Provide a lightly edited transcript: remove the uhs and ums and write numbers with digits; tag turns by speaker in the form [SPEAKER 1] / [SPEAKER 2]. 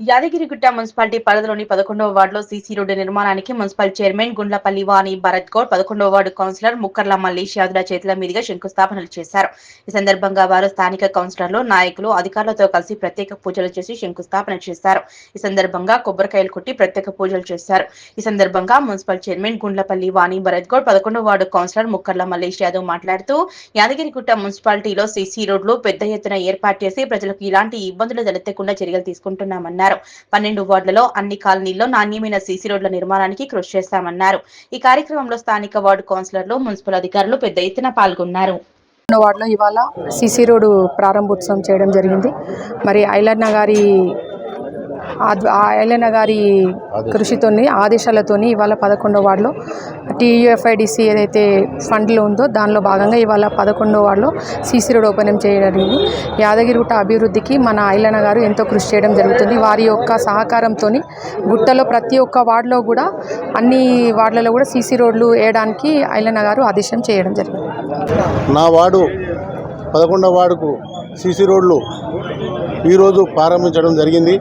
[SPEAKER 1] Yadagirigutta municipality పరిధిలోని 11వ వార్డులో CC road నిర్మాణానికి మున్సిపల్ చైర్మన్ గుండ్లపల్లి వాణి భరత్ గౌడ్, 11వ వార్డు కౌన్సిలర్ ముక్కర్ల మల్లేష్ యాదవుల చేతుల మీదుగా శంకుస్థాపనలు చేశారు. ఈ సందర్భంగా వారు స్థానిక కౌన్సిలర్లు, నాయకులు, అధికారులతో కలిసి ప్రత్యేక పూజలు చేసి శంకుస్థాపన చేశారు. ఈ సందర్భంగా కొబ్బరికాయలు కొట్టి ప్రత్యేక పూజలు చేశారు. ఈ సందర్భంగా మున్సిపల్ చైర్మన్ గుండ్లపల్లి వాణి భరత్ గౌడ్, 11వ వార్డు కౌన్సిలర్ ముక్కర్ల మల్లేష్ యాదవ్ మాట్లాడుతూ యాదగిరిగుట్ట మున్సిపాలిటీలో సీసీ రోడ్లు పెద్ద ఎత్తున ఏర్పాటు చేసి ప్రజలకు ఇలాంటి ఇబ్బందులు తలెత్తకుండా చర్యలు తీసుకుంటున్నామన్నారు. 12 వార్డులలో అన్ని కాలనీల్లో నాణ్యమైన సీసీ రోడ్ల నిర్మాణానికి కృషి చేస్తామన్నారు. ఈ కార్యక్రమంలో స్థానిక వార్డు కౌన్సిలర్లు, మున్సిపల్ అధికారులు పెద్ద ఎత్తున పాల్గొన్నారు.
[SPEAKER 2] వార్డులో ఇవాళ సీసీ రోడ్డు ప్రారంభోత్సవం చేయడం జరిగింది. మరి ఐలన్న గారి కృషితోని ఆదేశాలతోని ఇవాళ 11వ వార్డులో TUFIDC ఏదైతే ఫండ్లో ఉందో దానిలో భాగంగా ఇవాళ 11వ వార్డులో సీసీ రోడ్ ఓపెనింగ్ చేయడం జరిగింది. యాదగిరిగుట్ట అభివృద్ధికి మన ఐలన్న గారు ఎంతో కృషి చేయడం జరుగుతుంది. వారి యొక్క సహకారంతో గుట్టలో ప్రతి ఒక్క వార్డులో కూడా అన్ని వార్డులలో కూడా సీసీ రోడ్లు వేయడానికి ఐలన్న గారు ఆదేశం చేయడం జరిగింది.
[SPEAKER 3] నా వార్డు 11వ వార్డుకు సీసీ రోడ్లు ఈరోజు ప్రారంభించడం జరిగింది.